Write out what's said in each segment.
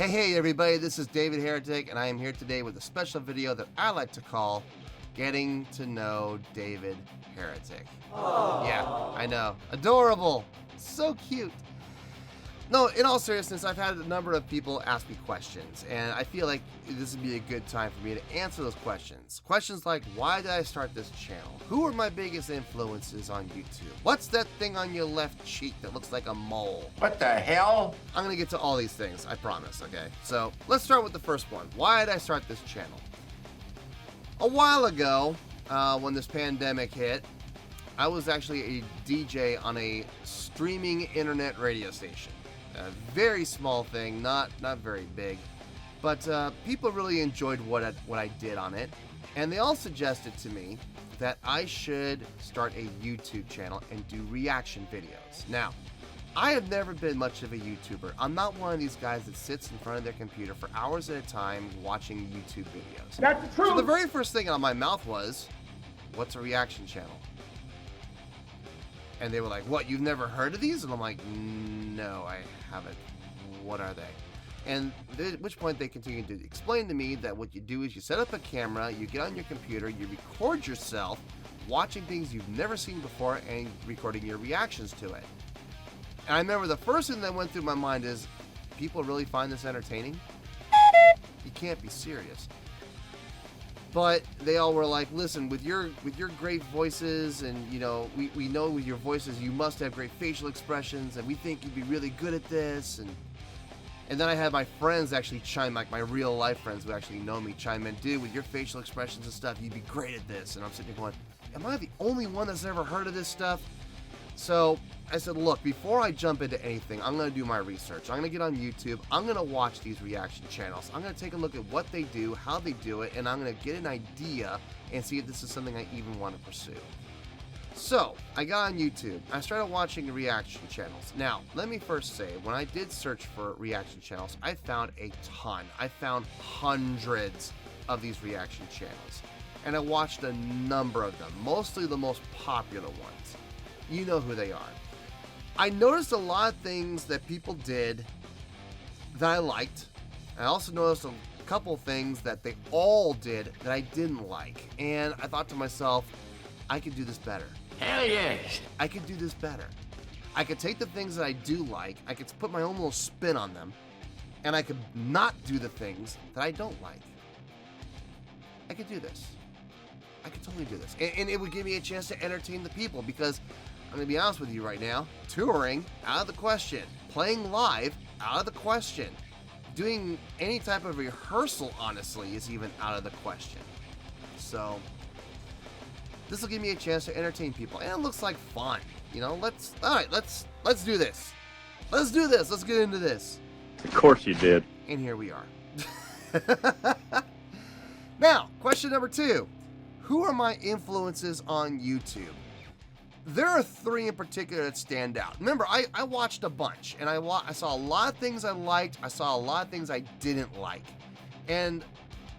Hey everybody, this is David Heretic, and I am here today with a special video that I like to call Getting to Know David Heretic. Aww. Yeah, I know. Adorable. So cute. No, in all seriousness, I've had a number of people ask me questions, and I feel like this would be a good time for me to answer those questions. Questions like, why did I start this channel? Who are my biggest influences on YouTube? What's that thing on your left cheek that looks like a mole? What the hell? I'm going to get to all these things, I promise, okay? So, let's start with the first one. Why did I start this channel? A while ago, when this pandemic hit, I was actually a DJ on a streaming internet radio station. A very small thing, not very big, but people really enjoyed what I did on it, and they all suggested to me that I should start a YouTube channel and do reaction videos. Now, I have never been much of a YouTuber. I'm not one of these guys that sits in front of their computer for hours at a time watching YouTube videos. That's the truth. So the very first thing on my mouth was, what's a reaction channel? And they were like, what, you've never heard of these? And I'm like, no, I haven't. What are they? And at which point they continued to explain to me that what you do is you set up a camera, you get on your computer, you record yourself watching things you've never seen before and recording your reactions to it. And I remember the first thing that went through my mind is, people really find this entertaining? You can't be serious. But they all were like, listen, with your great voices, and we know with your voices you must have great facial expressions, and we think you'd be really good at this. And then I had my friends actually chime, like my real life friends who actually know me, chime in, dude, with your facial expressions and stuff, you'd be great at this. And I'm sitting there going, am I the only one that's ever heard of this stuff? So I said, look, before I jump into anything, I'm going to do my research. I'm going to get on YouTube. I'm going to watch these reaction channels. I'm going to take a look at what they do, how they do it, and I'm going to get an idea and see if this is something I even want to pursue. So I got on YouTube. I started watching reaction channels. Now, let me first say, when I did search for reaction channels, I found a ton. I found hundreds of these reaction channels. And I watched a number of them, mostly the most popular ones. You know who they are. I noticed a lot of things that people did that I liked. I also noticed a couple things that they all did that I didn't like. And I thought to myself, I could do this better. Hell yes. I could do this better. I could take the things that I do like, I could put my own little spin on them, and I could not do the things that I don't like. I could do this. I could totally do this. And it would give me a chance to entertain the people, because I'm going to be honest with you right now, touring, out of the question. Playing live, out of the question. Doing any type of rehearsal, honestly, is even out of the question. So, this will give me a chance to entertain people, and it looks like fun. Let's do this. Let's do this. Let's get into this. Of course you did. And here we are. Now, question number 2. Who are my influences on YouTube? There are 3 in particular that stand out. Remember, I watched a bunch, and I saw a lot of things I liked. I saw a lot of things I didn't like. And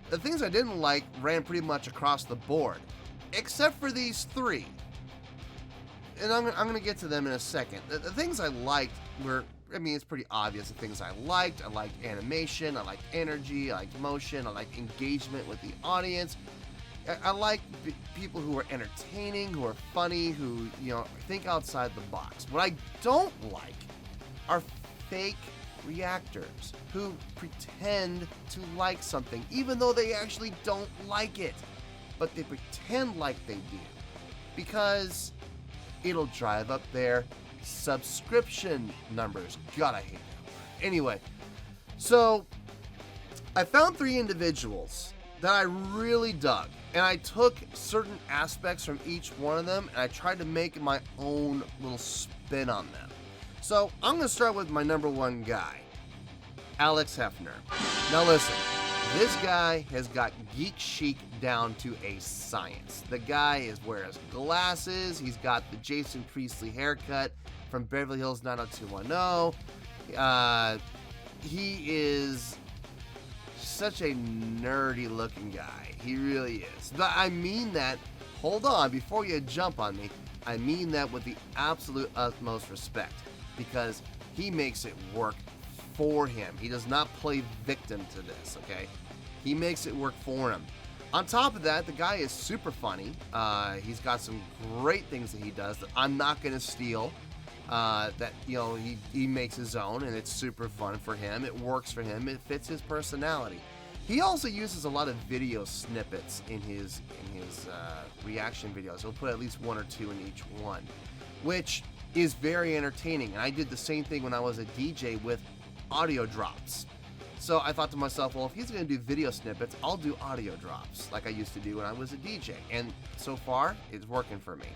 the things I didn't like ran pretty much across the board, except for these 3. And I'm going to get to them in a second. The things I liked were, it's pretty obvious the things I liked animation, I liked energy, I liked motion, I liked engagement with the audience. I like people who are entertaining, who are funny, who, think outside the box. What I don't like are fake reactors who pretend to like something, even though they actually don't like it. But they pretend like they do, because it'll drive up their subscription numbers. God, I hate that. Anyway, so I found 3 individuals that I really dug. And I took certain aspects from each one of them, and I tried to make my own little spin on them. So I'm going to start with my number 1 guy, Alex Heffner. Now listen, this guy has got Geek-Chic down to a science. The guy wears glasses. He's got the Jason Priestley haircut from Beverly Hills 90210. He is such a nerdy looking guy. He really is. But I mean that, hold on, before you jump on me, I mean that with the absolute utmost respect, because he makes it work for him. He does not play victim to this, okay? He makes it work for him. On top of that, the guy is super funny. He's got some great things that he does that I'm not going to steal. That, you know, he makes his own, and it's super fun for him. It works for him. It fits his personality. He also uses a lot of video snippets in his reaction videos. He'll put at least 1 or 2 in each one, which is very entertaining. And I did the same thing when I was a DJ with audio drops. So I thought to myself, well, if he's going to do video snippets, I'll do audio drops like I used to do when I was a DJ. And so far, it's working for me.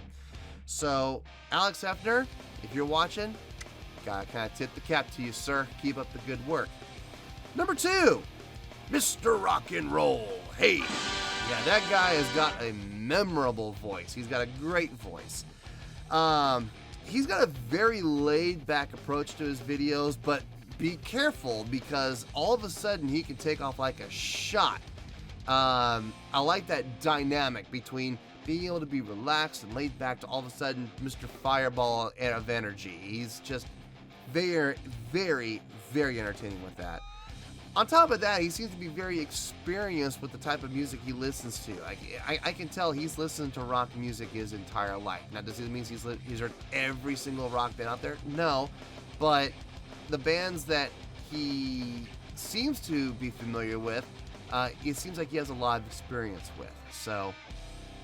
So, Alex Heffner, if you're watching, gotta kind of tip the cap to you, sir. Keep up the good work. Number 2, Mr. Rock and Roll. Hey, yeah, that guy has got a memorable voice. He's got a great voice. He's got a very laid-back approach to his videos, but be careful because all of a sudden he can take off like a shot. I like that dynamic between being able to be relaxed and laid back to all of a sudden Mr. Fireball of energy. He's just very, very, very entertaining with that. On top of that, he seems to be very experienced with the type of music he listens to. I can tell he's listened to rock music his entire life. Now, does it mean he's heard every single rock band out there? No, but the bands that he seems to be familiar with, it seems like he has a lot of experience with. So,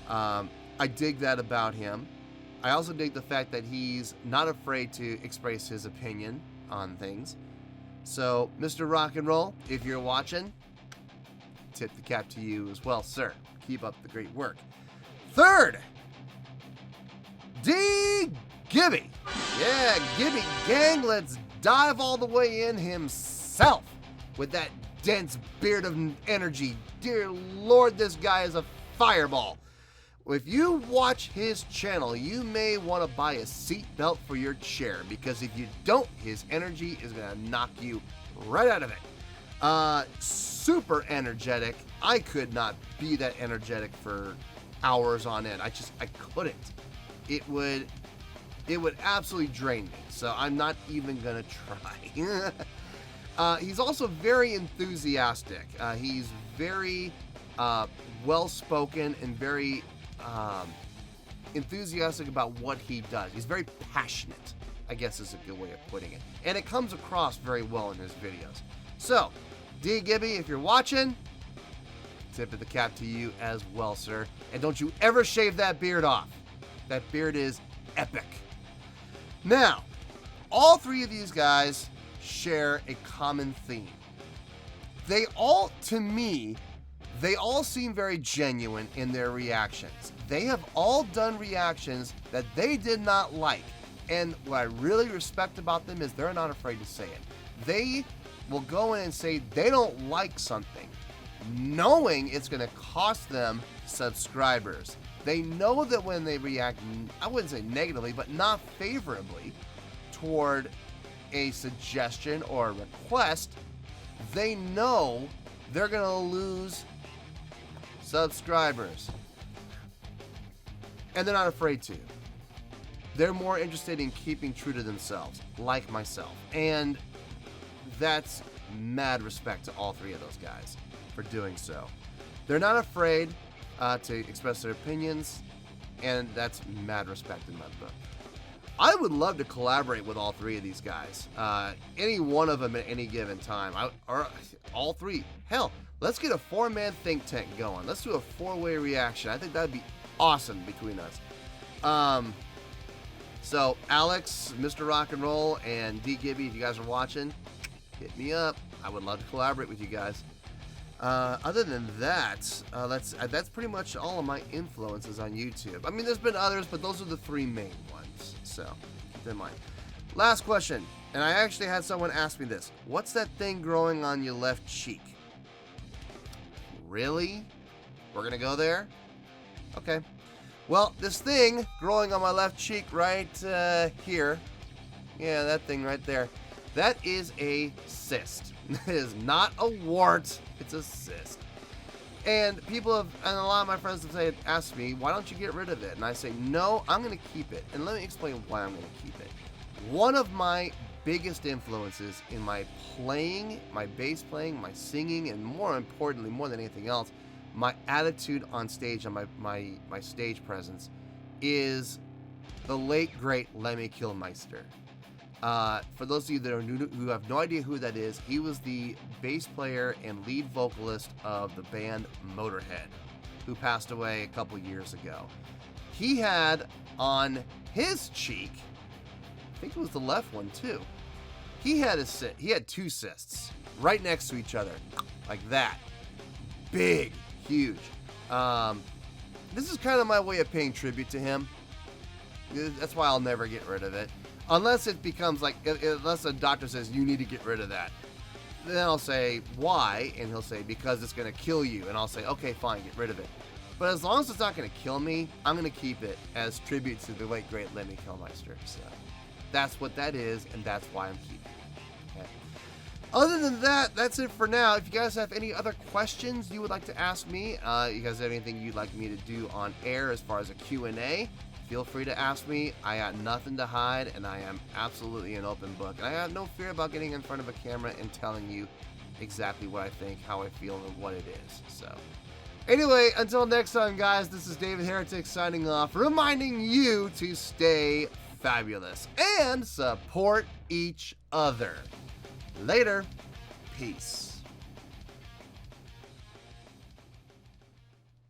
I dig that about him. I also dig the fact that he's not afraid to express his opinion on things. So, Mr. Rock and Roll, if you're watching, tip the cap to you as well, sir. Keep up the great work. 3rd, D-Gibby. Yeah, Gibby gang, let's dive all the way in himself with that dense beard of energy. Dear Lord, this guy is a fireball. If you watch his channel, you may want to buy a seatbelt for your chair, because if you don't, his energy is going to knock you right out of it. Super energetic. I could not be that energetic for hours on end. I couldn't. It would absolutely drain me. So I'm not even going to try. He's also very enthusiastic. He's very well-spoken and very enthusiastic about what he does. He's very passionate, I guess is a good way of putting it. And it comes across very well in his videos. So, D-Gibby, if you're watching, tip of the cap to you as well, sir. And don't you ever shave that beard off. That beard is epic. Now, all 3 of these guys share a common theme. They all, to me, they all seem very genuine in their reactions. They have all done reactions that they did not like. And what I really respect about them is they're not afraid to say it. They will go in and say they don't like something, knowing it's going to cost them subscribers. They know that when they react, I wouldn't say negatively, but not favorably toward a suggestion or a request, they know they're going to lose subscribers. And they're not afraid to. They're more interested in keeping true to themselves, like myself. And that's mad respect to all 3 of those guys for doing so. They're not afraid to express their opinions, and that's mad respect in my book. I would love to collaborate with all 3 of these guys. Any one of them at any given time. Or all 3. Hell, let's get a 4-man think tank going. Let's do a 4-way reaction. I think that'd be awesome between us. So, Alex, Mr. Rock and Roll, and D-Gibby, if you guys are watching, hit me up. I would love to collaborate with you guys. Other than that, that's pretty much all of my influences on YouTube. I mean, there's been others, but those are the 3 main ones. So, keep that in mind. Last question, and I actually had someone ask me this. What's that thing growing on your left cheek? Really? We're going to go there? Okay. Well, this thing growing on my left cheek right here, yeah, that thing right there, that is a cyst. It is not a wart, it's a cyst. And people have, and a lot of my friends have asked me, why don't you get rid of it? And I say, no, I'm going to keep it. And let me explain why I'm going to keep it. One of my biggest influences in my playing, my bass playing, my singing, and more importantly, more than anything else, my attitude on stage and my stage presence is the late, great Lemmy Kilmister. For those of you that are new, who have no idea who that is, he was the bass player and lead vocalist of the band Motorhead, who passed away a couple years ago. He had on his cheek, I think it was the left one too, he had two cysts right next to each other, like that. Big, huge. This is kind of my way of paying tribute to him. That's why I'll never get rid of it. Unless it becomes like, unless a doctor says you need to get rid of that. Then I'll say, why? And he'll say, because it's going to kill you. And I'll say, okay, fine, get rid of it. But as long as it's not going to kill me, I'm going to keep it as tribute to the late, great Lemmy Kilmister. So that's what that is, and that's why I'm keeping it. Okay. Other than that, that's it for now. If you guys have any other questions you would like to ask me, you guys have anything you'd like me to do on air as far as a Q&A, feel free to ask me. I got nothing to hide, and I am absolutely an open book. And I have no fear about getting in front of a camera and telling you exactly what I think, how I feel, and what it is. So anyway, until next time, guys, this is David Heretic signing off, reminding you to stay fabulous and support each other. Later. Peace.